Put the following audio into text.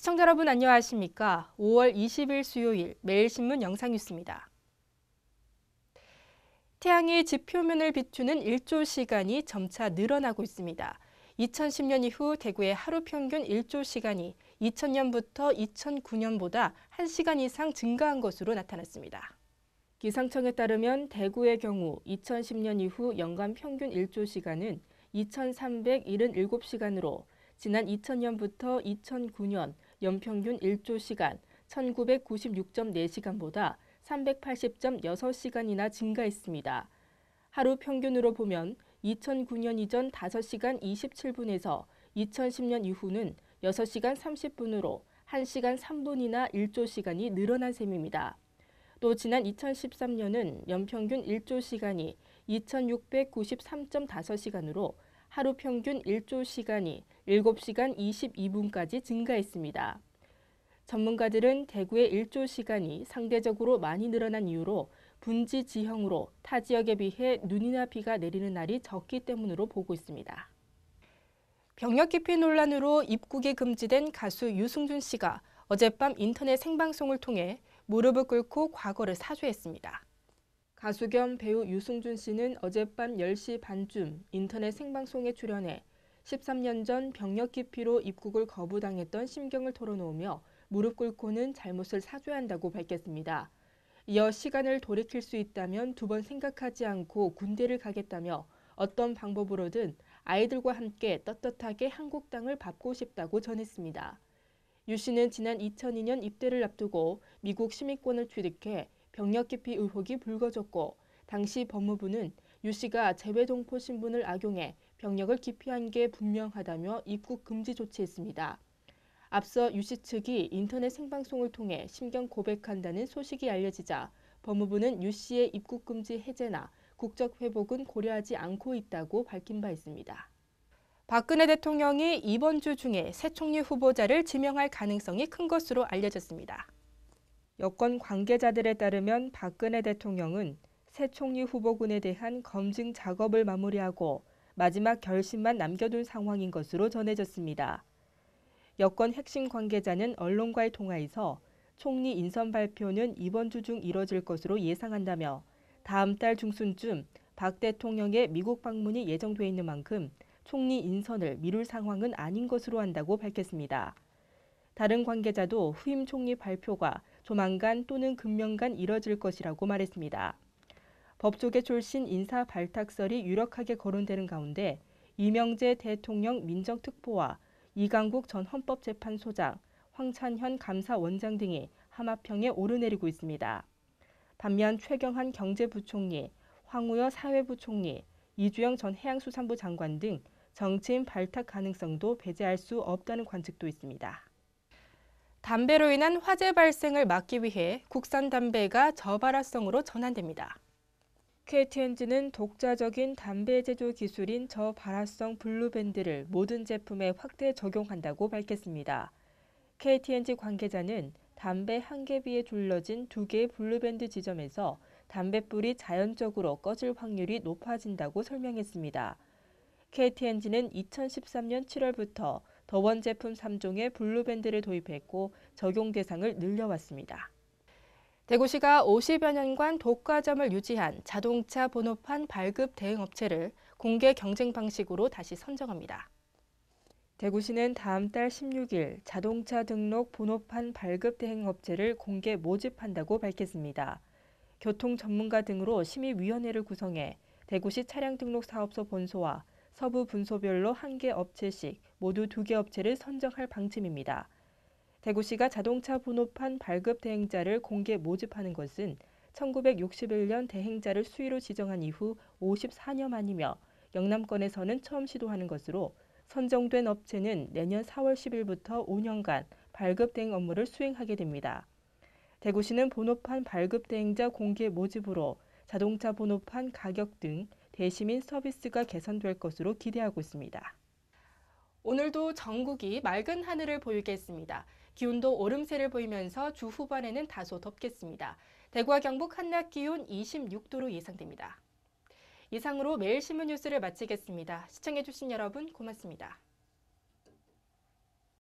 시청자 여러분 안녕하십니까? 5월 20일 수요일 매일신문 영상뉴스입니다. 태양이 집 표면을 비추는 일조 시간이 점차 늘어나고 있습니다. 2010년 이후 대구의 하루 평균 일조 시간이 2000년부터 2009년보다 1시간 이상 증가한 것으로 나타났습니다. 기상청에 따르면 대구의 경우 2010년 이후 연간 평균 일조 시간은 2377시간으로 지난 2000년부터 2009년 연평균 일조 시간 1996.4시간보다 380.6시간이나 증가했습니다. 하루 평균으로 보면 2009년 이전 5시간 27분에서 2010년 이후는 6시간 30분으로 1시간 3분이나 일조 시간이 늘어난 셈입니다. 또 지난 2013년은 연평균 일조 시간이 2693.5시간으로 하루 평균 일조 시간이 7시간 22분까지 증가했습니다. 전문가들은 대구의 일조 시간이 상대적으로 많이 늘어난 이유로 분지 지형으로 타 지역에 비해 눈이나 비가 내리는 날이 적기 때문으로 보고 있습니다. 병역 기피 논란으로 입국이 금지된 가수 유승준 씨가 어젯밤 인터넷 생방송을 통해 무릎을 꿇고 과거를 사죄했습니다. 가수 겸 배우 유승준 씨는 어젯밤 10시 반쯤 인터넷 생방송에 출연해 13년 전 병역 기피로 입국을 거부당했던 심경을 털어놓으며 무릎 꿇고는 잘못을 사죄한다고 밝혔습니다. 이어 시간을 돌이킬 수 있다면 2번 생각하지 않고 군대를 가겠다며 어떤 방법으로든 아이들과 함께 떳떳하게 한국 땅을 밟고 싶다고 전했습니다. 유 씨는 지난 2002년 입대를 앞두고 미국 시민권을 취득해 병역 기피 의혹이 불거졌고 당시 법무부는 유 씨가 재외동포 신분을 악용해 병역을 기피한 게 분명하다며 입국 금지 조치했습니다. 앞서 유 씨 측이 인터넷 생방송을 통해 심경 고백한다는 소식이 알려지자 법무부는 유 씨의 입국 금지 해제나 국적 회복은 고려하지 않고 있다고 밝힌 바 있습니다. 박근혜 대통령이 이번 주 중에 새 총리 후보자를 지명할 가능성이 큰 것으로 알려졌습니다. 여권 관계자들에 따르면 박근혜 대통령은 새 총리 후보군에 대한 검증 작업을 마무리하고 마지막 결심만 남겨둔 상황인 것으로 전해졌습니다. 여권 핵심 관계자는 언론과의 통화에서 총리 인선 발표는 이번 주 중 이뤄질 것으로 예상한다며 다음 달 중순쯤 박 대통령의 미국 방문이 예정돼 있는 만큼 총리 인선을 미룰 상황은 아닌 것으로 한다고 밝혔습니다. 다른 관계자도 후임 총리 발표가 조만간 또는 금년간 이뤄질 것이라고 말했습니다. 법조계 출신 인사 발탁설이 유력하게 거론되는 가운데 이명재 대통령 민정특보와 이강국 전 헌법재판소장, 황찬현 감사원장 등이 하마평에 오르내리고 있습니다. 반면 최경환 경제부총리, 황우여 사회부총리, 이주영 전 해양수산부 장관 등 정치인 발탁 가능성도 배제할 수 없다는 관측도 있습니다. 담배로 인한 화재 발생을 막기 위해 국산 담배가 저발화성으로 전환됩니다. KT&G는 독자적인 담배 제조 기술인 저발화성 블루밴드를 모든 제품에 확대 적용한다고 밝혔습니다. KT&G 관계자는 담배 한 개비에 둘러진 2개의 블루밴드 지점에서 담뱃불이 자연적으로 꺼질 확률이 높아진다고 설명했습니다. KT&G는 2013년 7월부터 더원 제품 3종의 블루밴드를 도입했고 적용 대상을 늘려왔습니다. 대구시가 50여 년간 독과점을 유지한 자동차 번호판 발급 대행 업체를 공개 경쟁 방식으로 다시 선정합니다. 대구시는 다음 달 16일 자동차 등록 번호판 발급 대행 업체를 공개 모집한다고 밝혔습니다. 교통 전문가 등으로 심의위원회를 구성해 대구시 차량등록사업소 본소와 서부 분소별로 1개 업체씩 모두 2개 업체를 선정할 방침입니다. 대구시가 자동차 번호판 발급 대행자를 공개 모집하는 것은 1961년 대행자를 수의로 지정한 이후 54년 만이며 영남권에서는 처음 시도하는 것으로 선정된 업체는 내년 4월 10일부터 5년간 발급 대행 업무를 수행하게 됩니다. 대구시는 번호판 발급 대행자 공개 모집으로 자동차 번호판 가격 등 대시민 서비스가 개선될 것으로 기대하고 있습니다. 오늘도 전국이 맑은 하늘을 보이겠습니다. 기온도 오름세를 보이면서 주 후반에는 다소 덥겠습니다. 대구와 경북 한낮 기온 26도로 예상됩니다. 이상으로 매일신문 뉴스를 마치겠습니다. 시청해주신 여러분 고맙습니다.